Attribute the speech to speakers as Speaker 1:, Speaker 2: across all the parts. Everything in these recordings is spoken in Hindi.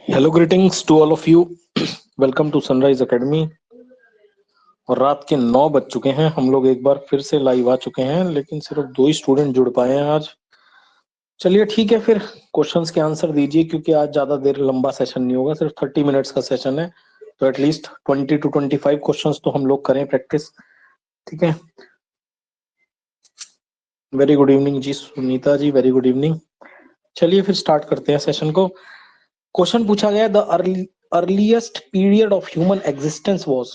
Speaker 1: Hello greetings to all of you. Welcome to Sunrise Academy. और रात के 9 बज चुके हैं, हम लोग एक बार फिर से लाइव आ चुके हैं, लेकिन सिर्फ 2 ही स्टूडेंट जुड़ पाए हैं आज। चलिए ठीक है, फिर क्वेश्चंस के आंसर दीजिए, क्योंकि आज ज्यादा देर लंबा सेशन नहीं होगा, सिर्फ 30 मिनट्स का सेशन है। तो एटलीस्ट 20 to 25 क्वेश्चंस तो हम लोग करें प्रैक्टिस। ठीक है। वेरी गुड इवनिंग जी Sunita ji, very good evening. चलिए फिर स्टार्ट करते हैं सेशन को। क्वेश्चन पूछा गया, the earliest period of human existence was.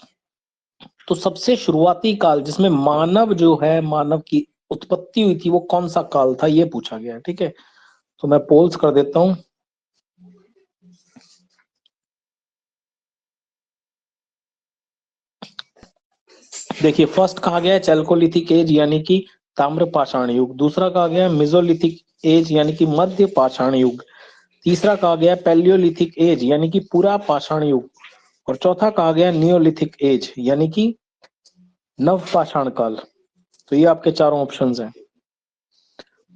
Speaker 1: तो सबसे शुरुआती काल जिसमें मानव जो है, मानव की उत्पत्ति हुई थी, वो कौन सा काल था, ये पूछा गया है। ठीक है, तो मैं पोल्स कर देता हूं। देखिए, फर्स्ट कहा गया है चैल्कोलिथिक एज यानी कि ताम्र पाषाण युग। दूसरा कहा गया है मेसोलिथिक एज यानी कि मध्य पाषाण युग। तीसरा कहा गया है पैलियोलिथिक एज यानी कि पूरा पाषाण युग। और चौथा कहा गया है नियोलिथिक एज यानी कि नव पाषाण काल। तो ये आपके चारों ऑप्शंस हैं।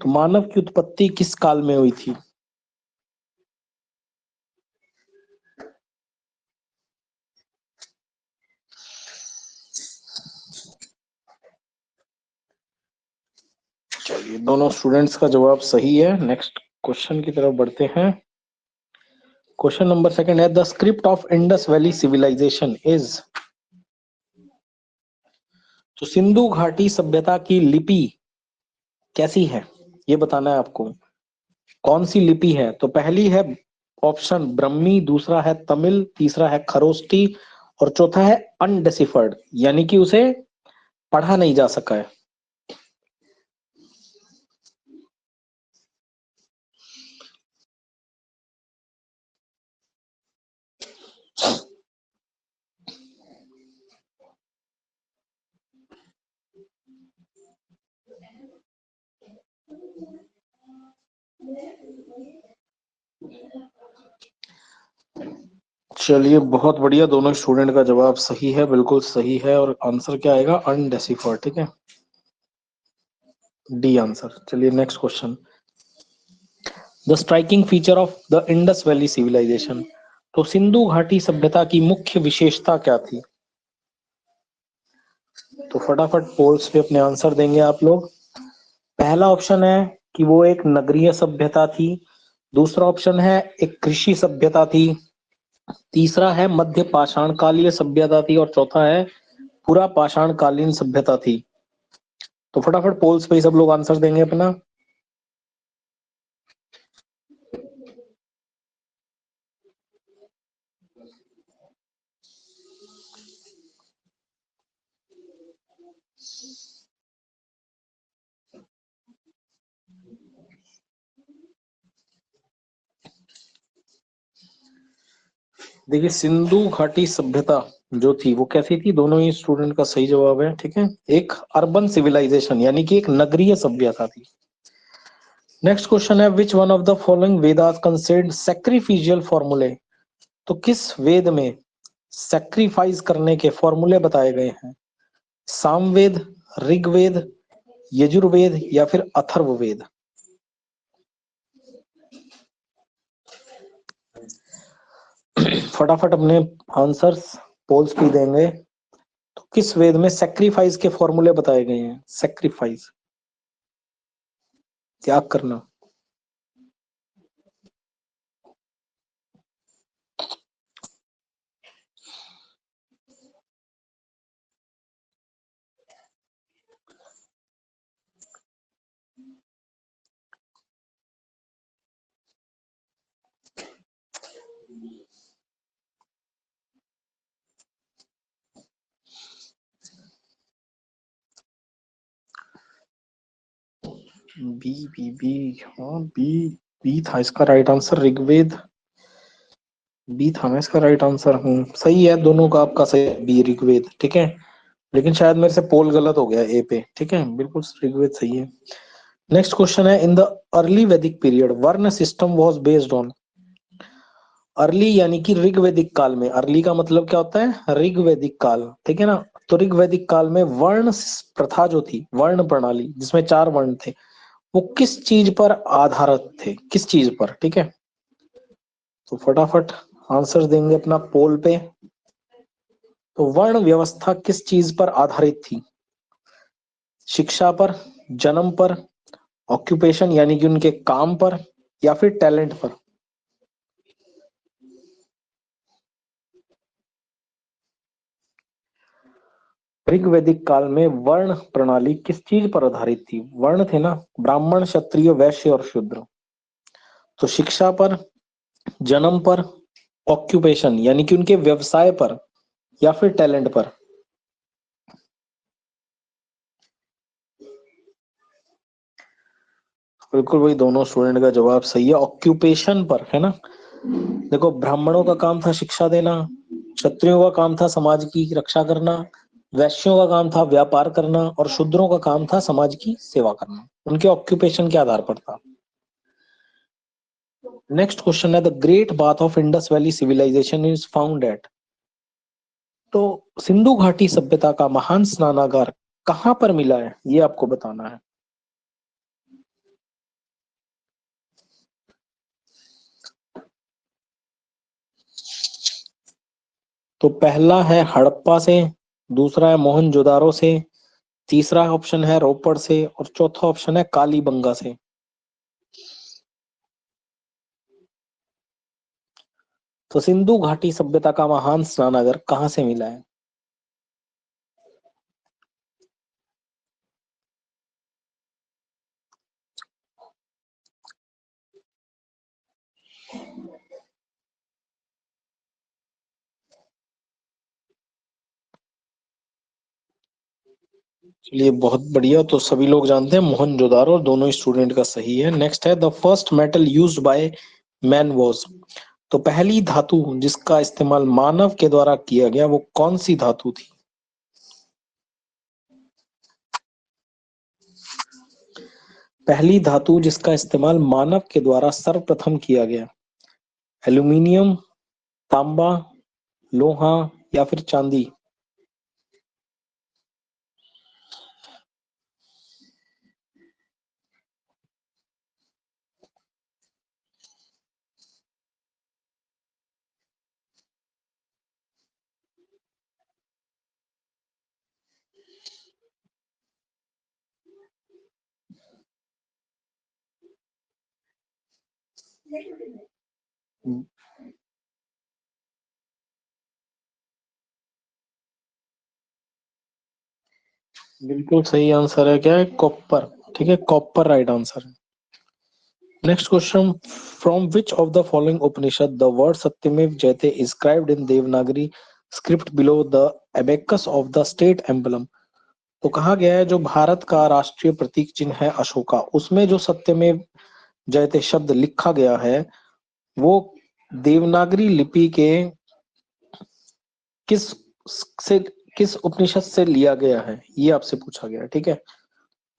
Speaker 1: तो मानव की उत्पत्ति किस काल में हुई थी? चलिए, दोनों स्टूडेंट्स का जवाब सही है। नेक्स्ट क्वेश्चन की तरफ बढ़ते हैं। क्वेश्चन नंबर सेकंड है, the script of Indus valley civilisation is. तो सिंधु घाटी सभ्यता की लिपि कैसी है, ये बताना है आपको। कौन सी लिपि है? तो पहली है ऑप्शन ब्रह्मी, दूसरा है तमिल, तीसरा है खरोष्टी और चौथा है अनडेसिफर्ड यानी कि उसे पढ़ा नहीं जा सका है। चलिए, बहुत बढ़िया, दोनों स्टूडेंट का जवाब सही है, बिल्कुल सही है। और आंसर क्या आएगा? अनडेसिफर्ड। ठीक है, डी आंसर। चलिए next question, the striking feature of the Indus valley civilisation. तो सिंधु घाटी सभ्यता की मुख्य विशेषता क्या थी? तो फटाफट पोल्स पे अपने आंसर देंगे आप लोग। पहला ऑप्शन है कि वो एक नगरीय सभ्यता थी। दूसरा ऑप्शन है एक कृषि सभ्यता थी। तीसरा है मध्य पाषाण कालीय सभ्यता थी और चौथा है पूरा पाषाण कालीन सभ्यता थी। तो फटाफट पोल्स पे ही सब लोग आंसर देंगे अपना। देखिए, सिंधु घाटी सभ्यता जो थी वो कैसी थी? दोनों ही स्टूडेंट का सही जवाब है। ठीक है, एक अर्बन सिविलाइजेशन यानी कि एक नगरीय सभ्यता थी। नेक्स्ट क्वेश्चन है, which one of the following Vedas concern sacrificial formulae. तो किस वेद में सैक्रिफाइस करने के फॉर्मूले बताए गए हैं? सामवेद, ऋग्वेद, यजुर्वेद या फिर अथर्ववेद? फटाफट अपने आंसर्स पोल्स पे देंगे। तो किस वेद में सैक्रिफाइस के फॉर्मूले बताए गए हैं? सैक्रिफाइस, त्याग करना। बी बी बी, हाँ बी। बी था इसका राइट आंसर, ऋग्वेद। बी था मैं इसका राइट आंसर हूँ। सही है, दोनों का आपका सही है, बी ऋग्वेद। ठीक है, लेकिन शायद मेरे से पोल गलत हो गया ए पे। ठीक है, बिल्कुल ऋग्वेद सही है। नेक्स्ट क्वेश्चन है, इन द अर्ली वैदिक पीरियड वर्ण system was based on. Early यानी कि ऋग्वैदिक काल में, अर्ली का मतलब क्या होता है? ऋग्वैदिक काल। ठीक है ना? तो ऋग्वैदिक काल में वर्ण प्रथा जो थी, वर्ण प्रणाली जिसमें 4 वर्ण थे, वो किस चीज पर आधारित थे? किस चीज पर? ठीक है, तो फटाफट आंसर देंगे अपना पोल पे। तो वर्ण व्यवस्था किस चीज पर आधारित थी? शिक्षा पर, जन्म पर, ऑक्यूपेशन यानी कि उनके काम पर, या फिर टैलेंट पर? ऋग्वैदिक काल में वर्ण प्रणाली किस चीज पर आधारित थी? वर्ण थे ना, ब्राह्मण, क्षत्रिय, वैश्य और शूद्र। तो शिक्षा पर, जन्म पर, ऑक्यूपेशन यानी कि उनके व्यवसाय पर, या फिर टैलेंट पर? बिल्कुल वही, दोनों स्टूडेंट का जवाब सही है, ऑक्यूपेशन पर, है ना। देखो, ब्राह्मणों का काम था शिक्षा देना, क्षत्रियों का काम था समाज की रक्षा करना, वैश्यों का काम था व्यापार करना, और शूद्रों का काम था समाज की सेवा करना। उनके ऑक्यूपेशन के आधार पर था। नेक्स्ट क्वेश्चन है, the great bath of Indus valley civilisation is found at. तो सिंधु घाटी सभ्यता का महान स्नानागार कहाँ पर मिला है, ये आपको बताना है। तो पहला है हड़प्पा से, दूसरा है मोहनजोदारो से, तीसरा ऑप्शन है रोपड़ से, और चौथा ऑप्शन है कालीबंगा से। तो सिंधु घाटी सभ्यता का महान स्नानागार कहाँ से मिला है? चलिए, बहुत बढ़िया। तो सभी लोग जानते हैं मोहनजोदारो, और दोनों स्टूडेंट का सही है। नेक्स्ट है, the first metal used by man was. तो पहली धातु जिसका इस्तेमाल मानव के द्वारा किया गया, वो कौन सी धातु थी? पहली धातु जिसका इस्तेमाल मानव के द्वारा सर्वप्रथम किया गया। एल्यूमिनियम, तांबा, लोहा, या फिर चांदी? बिल्कुल सही आंसर है, क्या है? कॉपर। ठीक है, कॉपर राइट आंसर है। Next question, from which of the following Upanishad the word सत्यमेव जयते is scribed in Devanagari script below the abacus of the state emblem. तो कहा गया है, जो भारत का राष्ट्रीय प्रतीक चिन्ह है अशोका, उसमें जो सत्यमेव जयते शब्द लिखा गया है, वो देवनागरी लिपि के किस से किस उपनिषद से लिया गया है, ये आपसे पूछा गया है। ठीक है,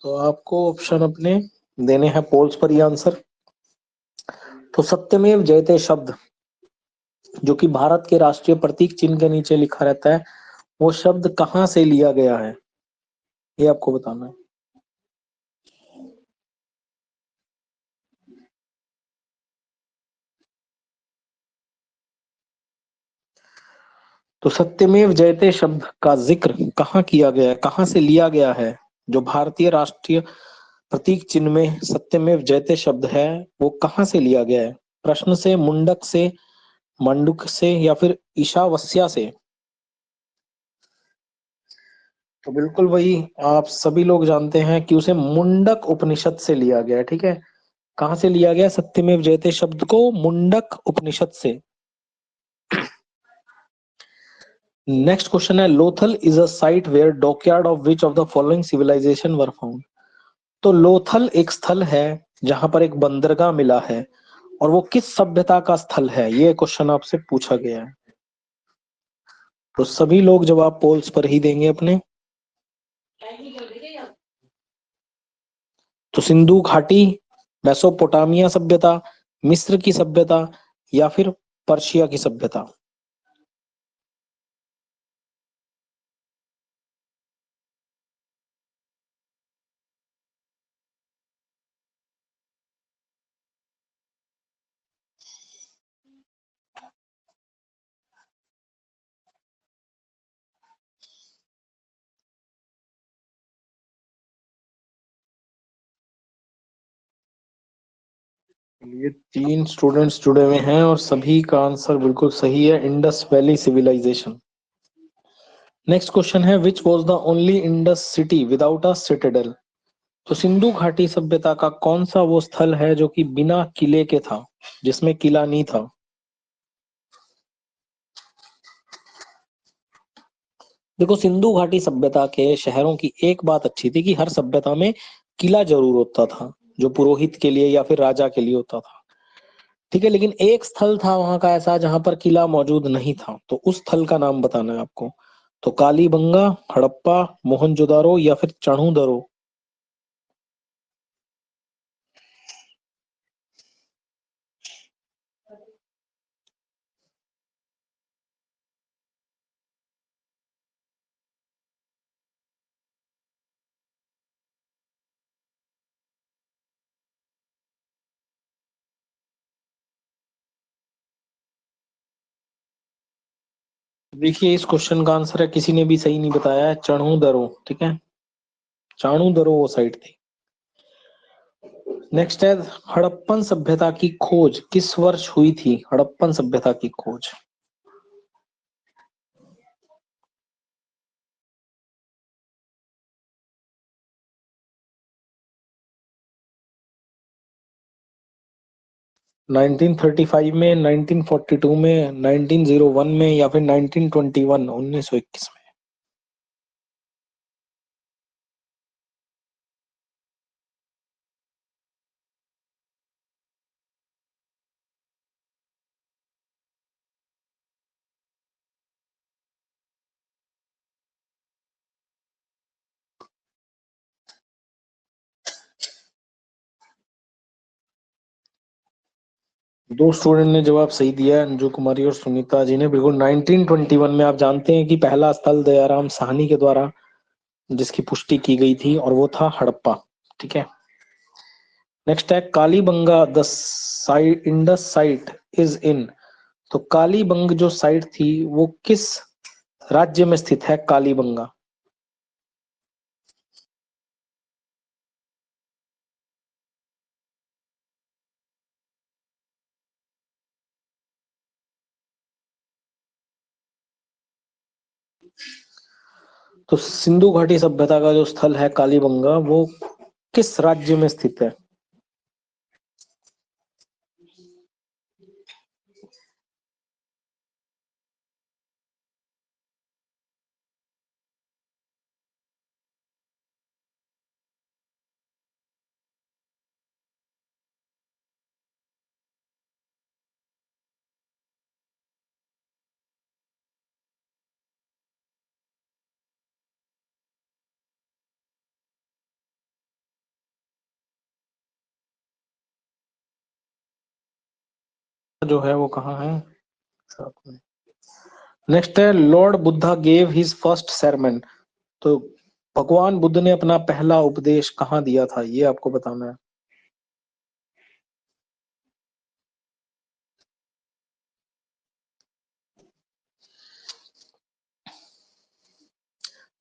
Speaker 1: तो आपको ऑप्शन अपने देने हैं पोल्स पर ये आंसर। तो सत्यमेव जयते शब्द जो कि भारत के राष्ट्रीय प्रतीक चिन्ह के नीचे लिखा रहता है, वो शब्द कहाँ से लिया गया है, ये आपको बताना है। तो सत्यमेव जयते शब्द का जिक्र कहाँ किया गया है, कहाँ से लिया गया है? जो भारतीय राष्ट्रीय प्रतीक चिन्ह में सत्यमेव जयते शब्द है, वो कहाँ से लिया गया है? प्रश्न से, मुंडक से, मंडूक से, या फिर ईशावास्या से? तो बिल्कुल वही, आप सभी लोग जानते हैं कि उसे मुंडक उपनिषद से लिया गया है। ठीक है, कहाँ से लिया गया सत्यमेव जयते शब्द को? मुंडक उपनिषद से। नेक्स्ट क्वेश्चन है, Lothal is a site where dockyard of which of the following civilisation were found. तो लोथल एक स्थल है जहां पर एक बंदरगाह मिला है, और वो किस सभ्यता का स्थल है, ये क्वेश्चन आपसे पूछा गया है। तो सभी लोग जवाब पोल्स पर ही देंगे अपने। तो सिंधु घाटी, मेसोपोटामिया सभ्यता, मिस्र की सभ्यता, या फिर पर्शिया की सभ्यता? ये 3 स्टूडेंट्स जुड़े हुए हैं और सभी का आंसर बिल्कुल सही है, Indus valley civilisation. Next question है, which was the only Indus city without a citadel. तो सिंधु घाटी सभ्यता का कौन सा वो स्थल है जो कि बिना किले के था, जिसमें किला नहीं था। देखो, सिंधु घाटी सभ्यता के शहरों की एक बात अच्छी थी कि हर सभ्यता में किला जरूर होता था, जो पुरोहित के लिए या फिर राजा के लिए होता था। ठीक है, लेकिन एक स्थल था वहां का ऐसा जहां पर किला मौजूद नहीं था, तो उस स्थल का नाम बताना है आपको। तो कालीबंगा, हड़प्पा, मोहनजोदारो या फिर चढ़ूदरो। देखिए, इस क्वेश्चन का आंसर है, किसी ने भी सही नहीं बताया है, चढ़ूदरो। ठीक है, चाणूदरो वो साइड थी। नेक्स्ट है, हड़प्पन सभ्यता की खोज किस वर्ष हुई थी। हड़प्पन सभ्यता की खोज 1935 में, 1942 में, 1901 में या फिर 1921, 1921 में। दो स्टूडेंट ने जवाब सही दिया है, अंजू कुमारी और सुनीता जी ने। बिल्कुल 1921 में। आप जानते हैं कि पहला स्थल दयाराम साहनी के द्वारा जिसकी पुष्टि की गई थी, और वो था हड़प्पा। ठीक है, नेक्स्ट है, Kalibanga the site Indus site is in. तो कालीबंग जो साइट थी वो किस राज्य में स्थित है, कालीबंगा। तो सिंधु घाटी सभ्यता का जो स्थल है कालीबंगा, वो किस राज्य में स्थित है। जो है वो कहाँ है, साथ में। नेक्स्ट है, Lord Buddha gave his first sermon। तो भगवान बुद्ध ने अपना पहला उपदेश कहाँ दिया था, ये आपको बताना है।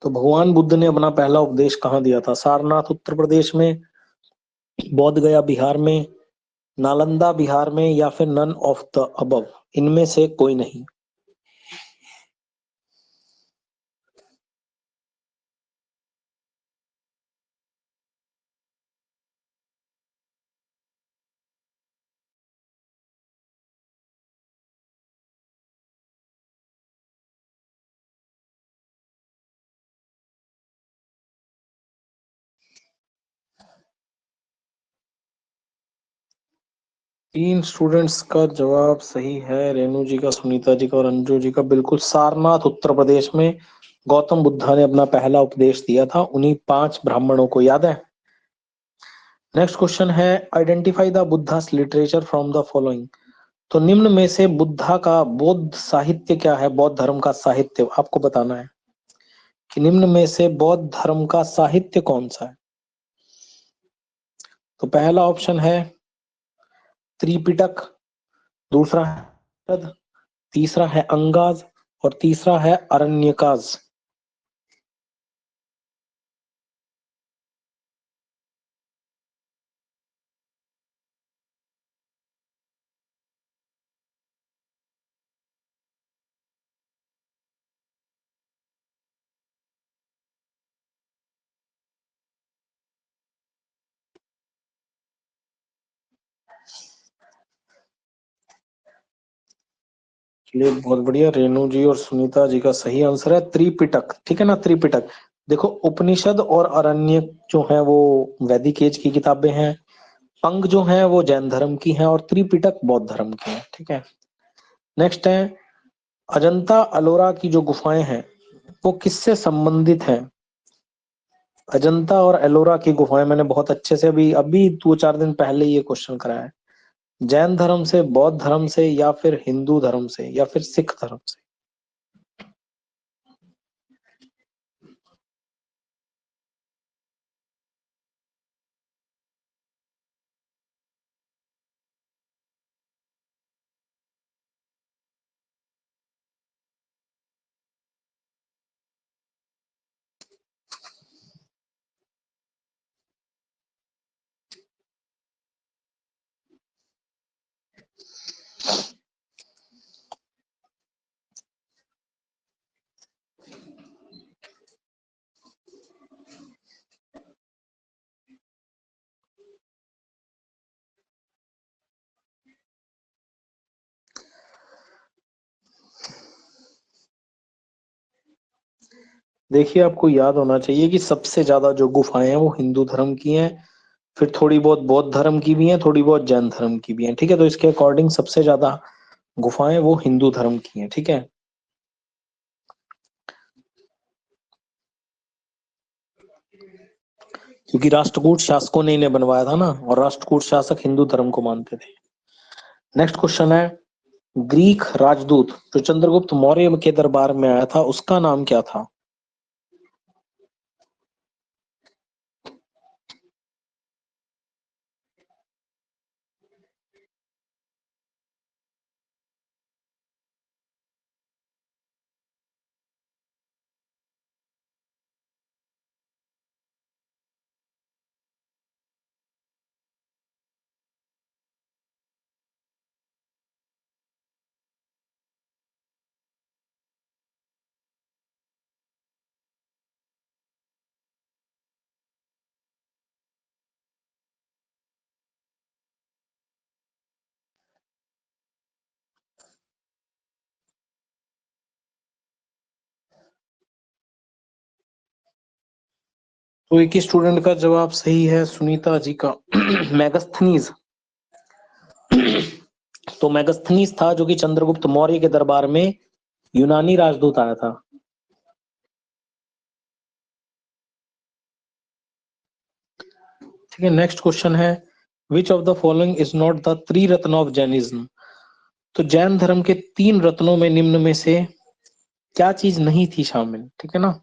Speaker 1: तो भगवान बुद्ध ने अपना पहला उपदेश कहाँ दिया था, सारनाथ उत्तर प्रदेश में, बोध गया बिहार में, नालंदा बिहार में या फिर नन ऑफ द अबव, इनमें से कोई नहीं। तीन स्टूडेंट्स का जवाब सही है, रेणु जी का, सुनीता जी का और अंजू जी का। बिल्कुल, सारनाथ उत्तर प्रदेश में गौतम बुद्धा ने अपना पहला उपदेश दिया था, उन्हीं 5 ब्राह्मणों को, याद है। नेक्स्ट क्वेश्चन है, identify the Buddhas literature from the following. तो निम्न में से बुद्धा का बौद्ध साहित्य क्या है, बौद्ध धर्म का साहित्य आपको बताना है कि निम्न में से बौद्ध धर्म का साहित्य कौन सा है। तो पहला ऑप्शन है त्रिपिटक, दूसरा है, तीसरा है अंगाज और तीसरा है अरण्यकाज। चलिए बहुत बढ़िया, रेणु जी और सुनीता जी का सही आंसर है त्रिपिटक, ठीक है ना, त्रिपिटक। देखो उपनिषद और अरण्यक जो है वो वैदिक एज की किताबें हैं, पंग जो है वो जैन धर्म की हैं, और त्रिपिटक बौद्ध धर्म की है, ठीक है। नेक्स्ट है, अजंता अलोरा की जो गुफाएं हैं वो किससे संबंधित हैं? अजंता और एलोरा की गुफाएं मैंने बहुत अच्छे से अभी अभी 2-4 दिन पहले ये क्वेश्चन कराया है। जैन धर्म से, बौद्ध धर्म से, या फिर हिंदू धर्म से, या फिर सिख धर्म से? देखिए आपको याद होना चाहिए कि सबसे ज्यादा जो गुफाएं हैं वो हिंदू धर्म की हैं, फिर थोड़ी बहुत बौद्ध धर्म की भी हैं, थोड़ी बहुत जैन धर्म की भी हैं, ठीक है। तो इसके अकॉर्डिंग सबसे ज्यादा गुफाएं वो हिंदू धर्म की हैं, ठीक है। क्योंकि राष्ट्रकूट शासकों ने इन्हें बनवाया था ना, और राष्ट्रकूट शासक हिंदू धर्म को मानते थे। नेक्स्ट क्वेश्चन है, ग्रीक राजदूत जो चंद्रगुप्त मौर्य के दरबार में आया था उसका नाम क्या था? तो एक ही स्टूडेंट का जवाब सही है, सुनीता जी का। मैगस्थनीज। तो मैगस्थनीज था जो कि चंद्रगुप्त मौर्य के दरबार में यूनानी राजदूत आया था। ठीक है, नेक्स्ट क्वेश्चन है, which of the following is not the three Ratna of Jainism? तो जैन धर्म के 3 रत्नों में निम्न में से क्या चीज नहीं थी शामिल, ठीक है ना।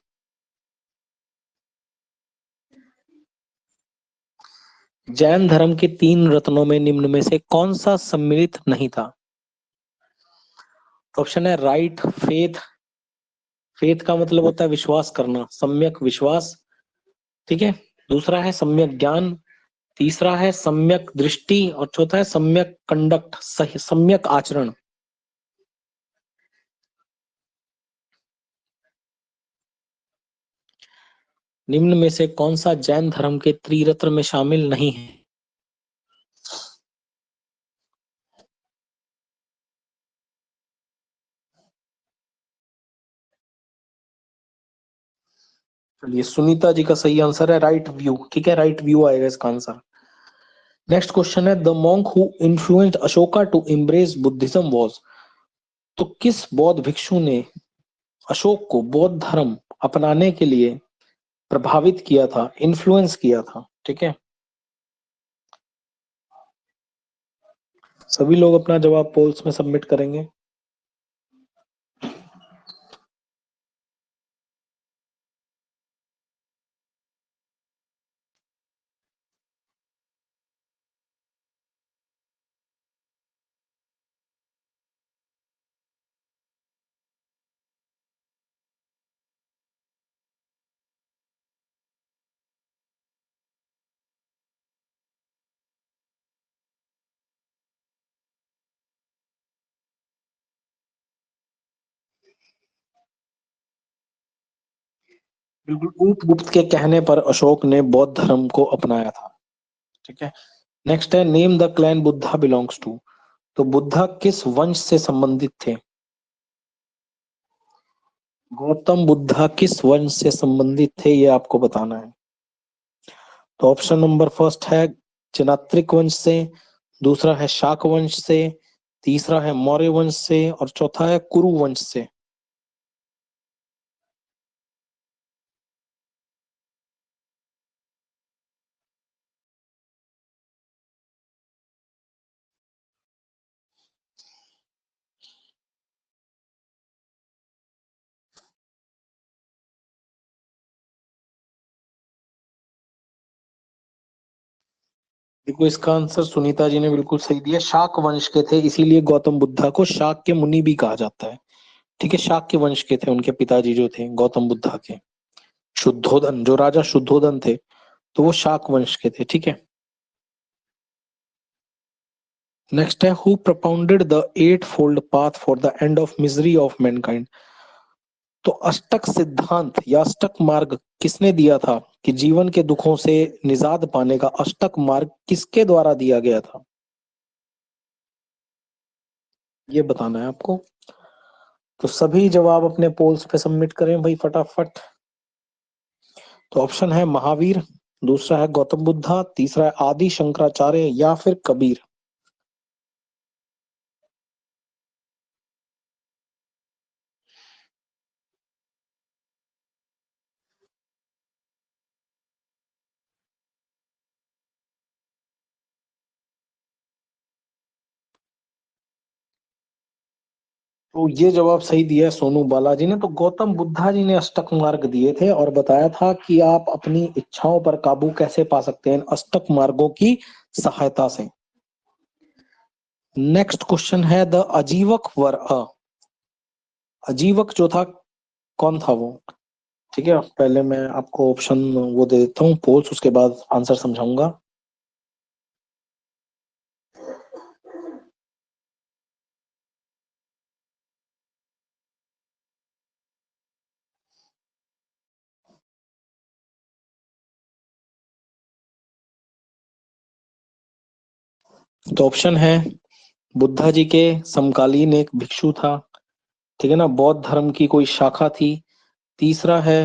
Speaker 1: जैन धर्म के 3 रत्नों में निम्न में से कौन सा सम्मिलित नहीं था? ऑप्शन है राइट, फेथ। फेथ का मतलब होता है विश्वास करना, सम्यक विश्वास, ठीक है। दूसरा है सम्यक ज्ञान, तीसरा है सम्यक दृष्टि, और चौथा है सम्यक कंडक्ट, सही सम्यक आचरण। निम्न में से कौन सा जैन धर्म के त्रिरत्न में शामिल नहीं है? चलिए सुनीता जी का सही आंसर है राइट व्यू, ठीक है, राइट व्यू आएगा इसका आंसर। नेक्स्ट क्वेश्चन है, the monk who influenced Ashoka to embrace Buddhism was? तो किस बौद्ध भिक्षु ने अशोक को बौद्ध धर्म अपनाने के लिए प्रभावित किया था, इन्फ्लुएंस किया था, ठीक है। सभी लोग अपना जवाब पोल्स में सबमिट करेंगे। बिल्कुल, उपगुप्त के कहने पर अशोक ने बौद्ध धर्म को अपनाया था, ठीक है। नेक्स्ट है, name the clan Buddha belongs to? तो बुद्धा किस वंश से संबंधित थे? गौतम बुद्धा किस वंश से संबंधित थे ये आपको बताना है। तो ऑप्शन नंबर फर्स्ट है जनात्रिक वंश से, दूसरा है शाक वंश से, तीसरा है मौर्य वंश से और चौथा है कुरु वंश से। देखो इसका आंसर सुनीता जी ने बिल्कुल सही दिया, शाक वंश के थे, इसीलिए गौतम बुद्धा को शाक के मुनि भी कहा जाता है। ठीक है, शाक के वंश के थे उनके पिताजी जो थे गौतम बुद्धा के, शुद्धोधन, जो राजा शुद्धोधन थे, तो वो शाक वंश के थे। ठीक है, नेक्स्ट है who propounded the eightfold path for the end of misery of mankind. तो अष्टक सिद्धांत या अष्टक मार्ग किसने दिया था कि जीवन के दुखों से निजात पाने का अष्टक मार्ग किसके द्वारा दिया गया था, ये बताना है आपको। तो सभी जवाब अपने पोल्स पे सबमिट करें भाई फटाफट। तो ऑप्शन है महावीर, दूसरा है गौतम बुद्धा, तीसरा है आदि शंकराचार्य या फिर कबीर। तो ये जवाब सही दिया है सोनू बालाजी ने। तो गौतम बुद्धा जी ने अष्टक मार्ग दिए थे और बताया था कि आप अपनी इच्छाओं पर काबू कैसे पा सकते हैं अष्टक मार्गों की सहायता से। नेक्स्ट क्वेश्चन है द अजीवक वर अ, अजीवक जो था कौन था वो। ठीक है, पहले मैं आपको ऑप्शन वो दे देता हूँ पोल्स, उसके बाद आंसर समझाऊंगा। तो ऑप्शन है बुद्धा जी के समकालीन एक भिक्षु था, ठीक है ना, बौद्ध धर्म की कोई शाखा थी, तीसरा है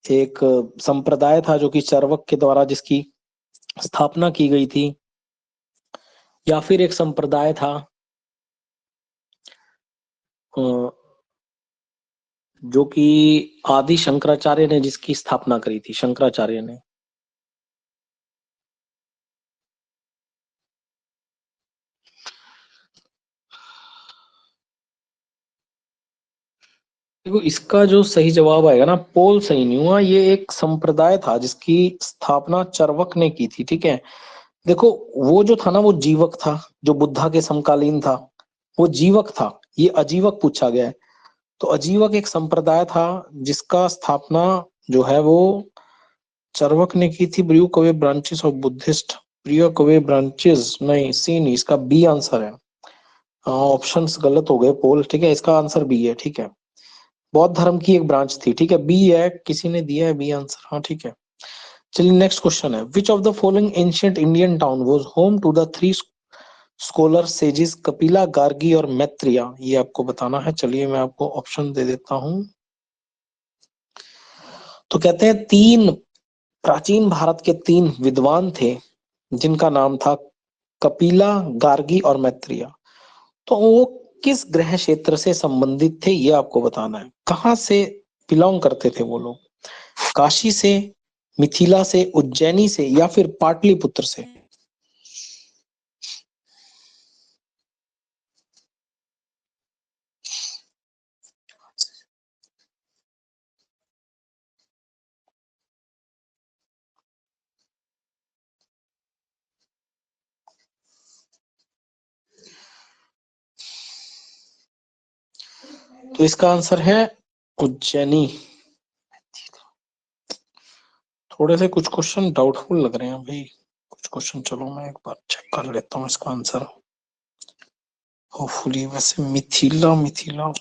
Speaker 1: एक संप्रदाय था जो कि चरवक के द्वारा जिसकी स्थापना की गई थी, या फिर एक संप्रदाय था अ, जो कि आदि शंकराचार्य ने जिसकी स्थापना करी थी, शंकराचार्य ने। देखो इसका जो सही जवाब आएगा ना, पोल सही नहीं हुआ, ये एक संप्रदाय था जिसकी स्थापना चरवक ने की थी। ठीक है, देखो वो जो था ना वो जीवक था, जो बुद्धा के समकालीन था वो जीवक था, ये अजीवक पूछा गया है। तो अजीवक एक संप्रदाय था जिसका स्थापना जो है वो चरवक ने की थी। ब्रियू कवे ब्रांचेस ऑफ बुद्धिस्ट, ब्रियो कवे ब्रांचेस नहीं, सी नहीं, इसका बी आंसर है। ऑप्शंस गलत हो गए पोल, ठीक है, इसका आंसर बी है। ठीक है, बौद्ध धर्म की एक ब्रांच थी। ठीक है, बी है, किसी ने दिया है बी आंसर। हाँ ठीक है, चलिए नेक्स्ट क्वेश्चन है which of the following ancient Indian town was home to the three scholar sages Kapila, Gargi और मैत्रिया, ये आपको बताना है। चलिए मैं आपको ऑप्शन दे देता हूं। तो कहते हैं तीन प्राचीन भारत के तीन विद्वान थे जिनका नाम था कपिला, गार्गी और मैत्रिया। तो वो किस ग्रह क्षेत्र से संबंधित थे ये आपको बताना है, कहां से बिलोंग करते थे वो लोग, काशी से, मिथिला से, उज्जैनी से या फिर पाटलिपुत्र से। तो इसका आंसर है उज्जैनी। थोड़े से कुछ क्वेश्चन डाउटफुल लग रहे हैं भाई, कुछ क्वेश्चन, चलो मैं एक बार चेक कर लेता हूँ इसका आंसर। होपफुली, वैसे मिथिला मिथिला।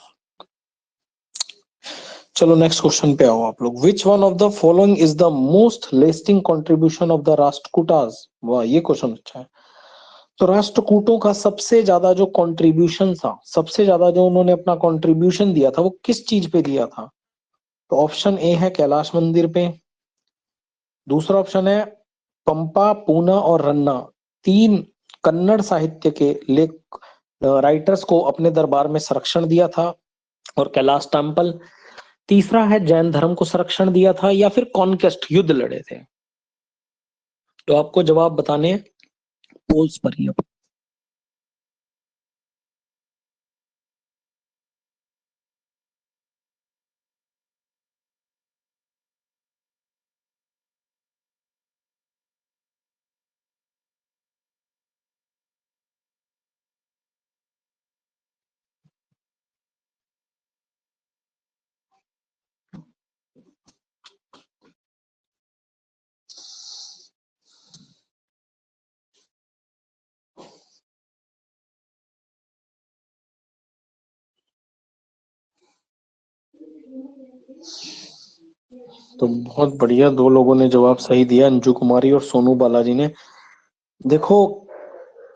Speaker 1: चलो नेक्स्ट क्वेश्चन पे आओ आप लोग। Which one of the following is the most lasting contribution of the Rashtrakutas. वाह, ये क्वेश्चन अच्छा है। तो राष्ट्रकूटों का सबसे ज्यादा जो कंट्रीब्यूशन था, सबसे ज्यादा जो उन्होंने अपना कंट्रीब्यूशन दिया था, वो किस चीज पे दिया था? तो ऑप्शन ए है कैलाश मंदिर पे, दूसरा ऑप्शन है पंपा, पूना और रन्ना, तीन कन्नड़ साहित्य के लेख राइटर्स को अपने दरबार में संरक्षण दिया था, और कैलाश टेम्पल, तीसरा है जैन धर्म को संरक्षण दिया था, या फिर कॉन्केस्ट, युद्ध लड़े थे। तो आपको जवाब बताने हैं पोल्स पर ही। तो बहुत बढ़िया, दो लोगों ने जवाब सही दिया, अंजू कुमारी और सोनू बालाजी ने। देखो,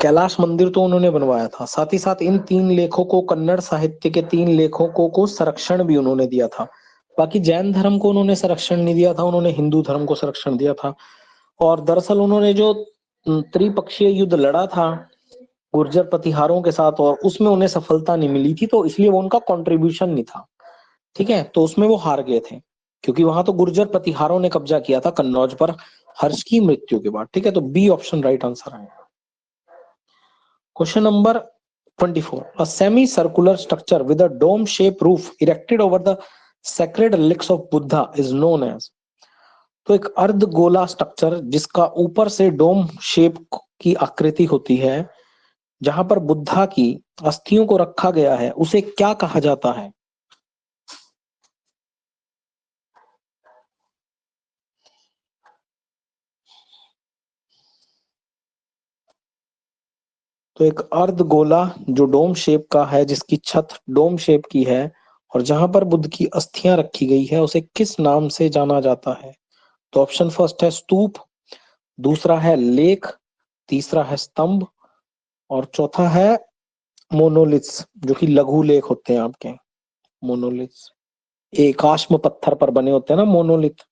Speaker 1: कैलाश मंदिर तो उन्होंने बनवाया था, साथ ही साथ इन तीन लेखों को, कन्नड़ साहित्य के तीन लेखकों को संरक्षण भी उन्होंने दिया था। बाकी जैन धर्म को उन्होंने संरक्षण नहीं दिया था, उन्होंने हिंदू धर्म को संरक्षण दिया था। और दरअसल उन्होंने जो त्रिपक्षीय युद्ध लड़ा था गुर्जर प्रतिहारों के साथ, और उसमें उन्हें सफलता नहीं मिली थी, तो इसलिए वो उनका कंट्रीब्यूशन नहीं था। ठीक है, तो उसमें वो हार गए थे, क्योंकि वहां तो गुर्जर प्रतिहारों ने कब्जा किया था कन्नौज पर हर्ष की मृत्यु के बाद। ठीक है, तो बी ऑप्शन राइट आंसर है। Question number 24. A semicircular structure with a dome-shaped roof erected over the sacred relics of Buddha is known as। तो एक अर्धगोला स्ट्रक्चर जिसका ऊपर से डोम शेप की आकृति होती है, जहां पर बुद्धा की अस्थियों को रखा गया है, उसे क्या कहा जाता है? तो एक अर्धगोला जो डोम शेप का है, जिसकी छत डोम शेप की है, और जहां पर बुद्ध की अस्थियां रखी गई है, उसे किस नाम से जाना जाता है? तो ऑप्शन फर्स्ट है स्तूप, दूसरा है लेख, तीसरा है स्तंभ, और चौथा है मोनोलिथ्स, जो कि लघु लेख होते हैं आपके। मोनोलिथ्स एकाश्म पत्थर पर बने होते हैं ना, मोनोलिथ।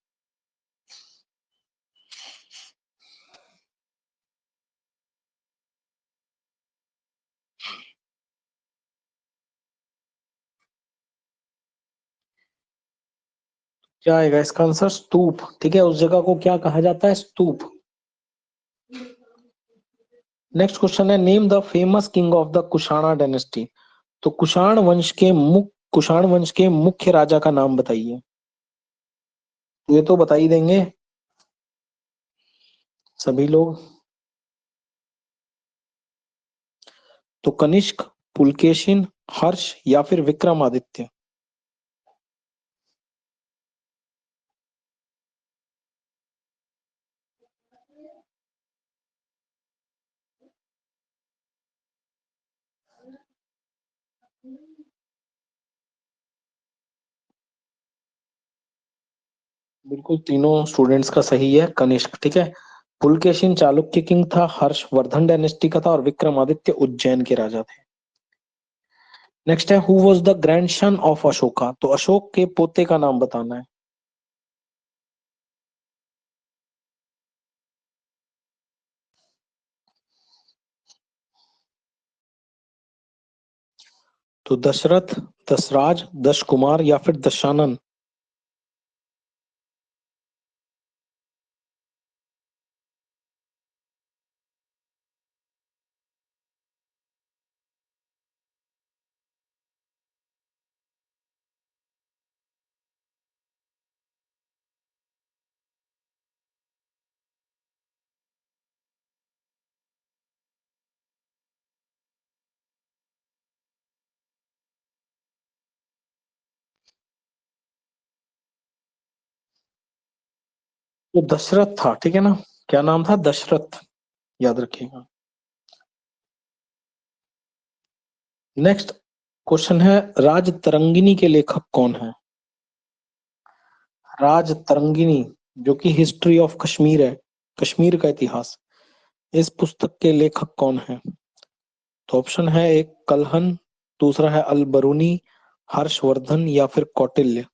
Speaker 1: क्या आएगा इसका आंसर? स्तूप। ठीक है, उस जगह को क्या कहा जाता है? स्तूप। नेक्स्ट क्वेश्चन है, name the famous king of the Kushana dynasty. तो कुषाण वंश के मुख्य राजा का नाम बताइए। तो ये तो बता ही देंगे सभी लोग। तो कनिष्क, पुलकेशिन, हर्ष, या फिर विक्रमादित्य। बिल्कुल, तीनों स्टूडेंट्स का सही है, कनिष्क। ठीक है, पुलकेशिन चालुक्य किंग था, हर्ष वर्धन डायनेस्टी का था, और विक्रमादित्य उज्जैन के राजा थे। नेक्स्ट है, who was the grandson of Ashoka. तो अशोक के पोते का नाम बताना है। तो दशरथ, दशराज, दश कुमार, या फिर दशानन। तो दशरथ था, ठीक है ना? क्या नाम था? दशरथ, याद रखिएगा। नेक्स्ट क्वेश्चन है, राज तरंगिणी के लेखक कौन है? राज तरंगिणी, जो कि हिस्ट्री ऑफ कश्मीर है, कश्मीर का इतिहास। इस पुस्तक के लेखक कौन है? तो ऑप्शन है एक कल्हन, दूसरा है अल बरूनी, हर्षवर्धन या फिर कौटिल्य।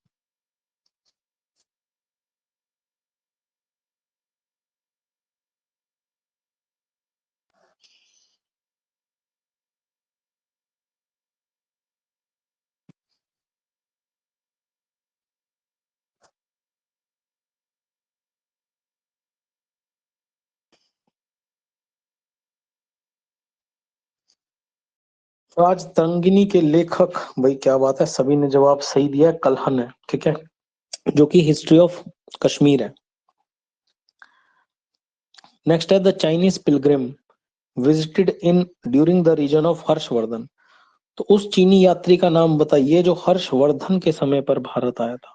Speaker 1: राजतरंगिणी के लेखक, भाई क्या बात है, सभी ने जवाब सही दिया है, कल्हन है, ठीक है, जो कि हिस्ट्री ऑफ कश्मीर है। नेक्स्ट है the Chinese pilgrim visited in during the region of Harshavardhan. तो उस चीनी यात्री का नाम बताइए जो हर्षवर्धन के समय पर भारत आया था।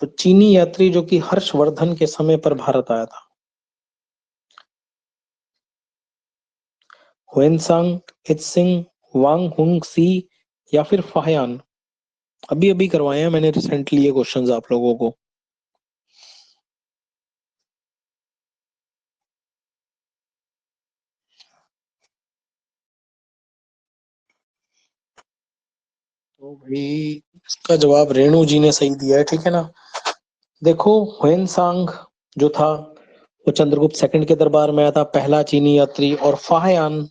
Speaker 1: तो चीनी यात्री जो कि हर्षवर्धन के समय पर भारत आया था। हुएनसांग, इत्सिंग, वांग हुंग सी या फिर फाहयान। अभी अभी करवाए हैं मैंने रिसेंटली ये क्वेश्चंस आप लोगों को। तो भाई इसका जवाब रेणु जी ने सही दिया है, ठीक है ना। देखो, हुएनसांग जो था वो चंद्रगुप्त सेकंड के दरबार में आया था, पहला चीनी यात्री, और फाहयान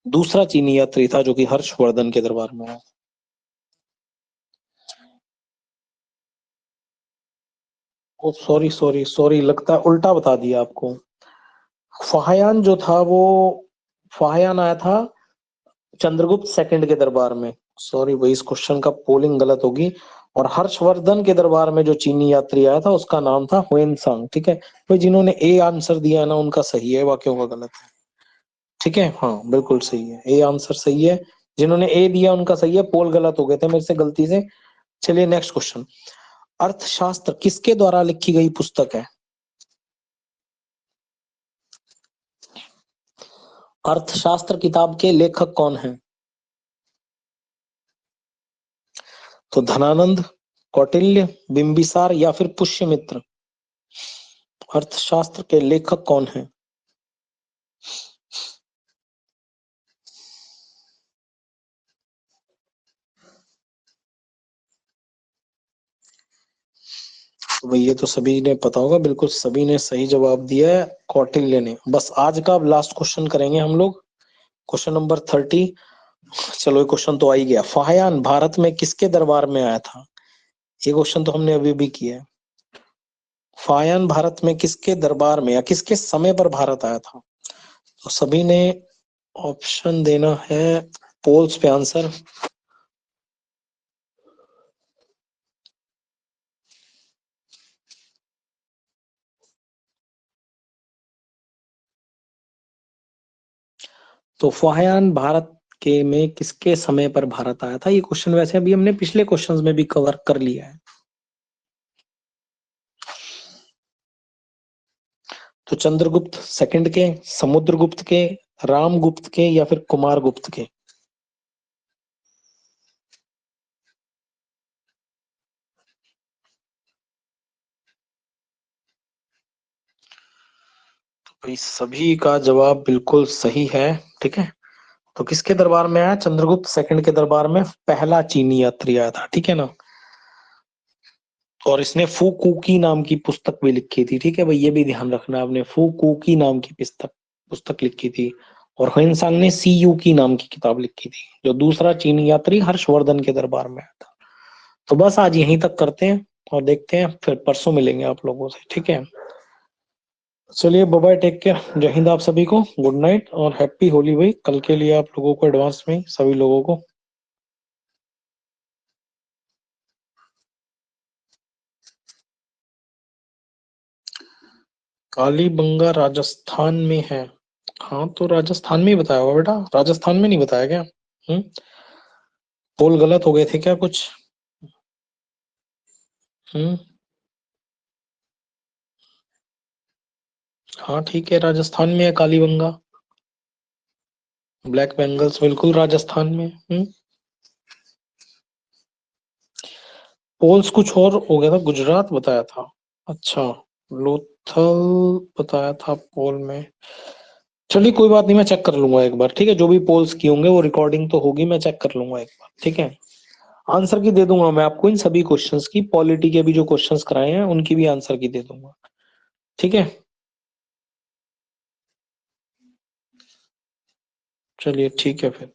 Speaker 1: दूसरा चीनी यात्री था जो कि हर्षवर्धन के दरबार में आया। ओ सॉरी सॉरी सॉरी, लगता है उल्टा बता दिया आपको। फाहयान जो था वो, फाहयान आया था चंद्रगुप्त सेकंड के दरबार में। सॉरी भाई, इस क्वेश्चन का पोलिंग गलत होगी। और हर्षवर्धन के दरबार में जो चीनी यात्री आया था उसका नाम था हुएनसांग, ठीक है। भाई जिन्होंने ए आंसर दिया है ना उनका सही है, बाकियों का गलत है, ठीक है। हाँ बिल्कुल सही है, ए आंसर सही है, जिन्होंने ए दिया उनका सही है, पोल गलत हो गए थे मेरे से गलती से। चलिए नेक्स्ट क्वेश्चन। अर्थशास्त्र किसके द्वारा लिखी गई पुस्तक है? अर्थशास्त्र किताब के लेखक कौन हैं? तो धनानंद, कौटिल्य, बिंबिसार या फिर पुष्यमित्र। अर्थशास्त्र के लेखक कौन हैं? तो भाई ये तो सभी ने पता होगा, बिल्कुल सभी ने सही जवाब दिया है, कौटिल्य ने। बस आज का अब लास्ट क्वेश्चन करेंगे हम लोग, क्वेश्चन नंबर 30। चलो ये क्वेश्चन तो आ ही गया। फाहयान भारत में किसके दरबार में आया था? ये क्वेश्चन तो हमने अभी भी किया है। फाहयान भारत में किसके दरबार में या किसके समय पर भारत आया था? तो सभी ने ऑप्शन देना है, पोल्स पे आंसर। तो फाहयान भारत के में किसके समय पर भारत आया था? ये क्वेश्चन वैसे अभी हमने पिछले क्वेश्चंस में भी कवर कर लिया है। तो चंद्रगुप्त सेकंड के, समुद्रगुप्त के, रामगुप्त के या फिर कुमारगुप्त के। तो भाई सभी का जवाब बिल्कुल सही है, ठीक है। तो किसके दरबार में आया? चंद्रगुप्त सेकंड के दरबार में पहला चीनी यात्री आया था, ठीक है ना। और इसने फूकुकी नाम की पुस्तक भी लिखी थी, ठीक है भाई, ये भी ध्यान रखना आपने, फूकुकी नाम की पुस्तक पुस्तक लिखी थी। और हुएनसांग ने सी यू की नाम की किताब लिखी थी, जो दूसरा चीनी यात्री हर्षवर्धन के दरबार में आया था। तो बस आज यहीं तक करते हैं और देखते हैं, फिर परसों मिलेंगे आप लोगों से, ठीक है। चलिए बाय बाय, टेक केयर, जय हिंद आप सभी को, गुड नाइट और हैप्पी होली भाई कल के लिए आप लोगों को, एडवांस में सभी लोगों को। कालीबंगा राजस्थान में है? हाँ तो राजस्थान में ही बताया होगा बेटा, राजस्थान में नहीं बताया क्या? हम्म, पोल गलत हो गए थे क्या कुछ? हम्म। हाँ ठीक है, राजस्थान में है कालीबंगा। ब्लैक बेंगल्स बिल्कुल राजस्थान में। पोल्स कुछ और हो गया था, गुजरात बताया था। अच्छा, लोथल बताया था पोल में। चलिए कोई बात नहीं, मैं चेक कर लूंगा एक बार, ठीक है। जो भी पोल्स की होंगे वो रिकॉर्डिंग तो होगी, मैं चेक कर लूंगा एक बार, ठीक है। आंसर की दे दूंगा मैं आपको इन सभी क्वेश्चंस की, पॉलिटी के भी जो क्वेश्चंस कराए हैं उनकी भी आंसर की दे दूंगा, ठीक है। चलिए ठीक है फिर।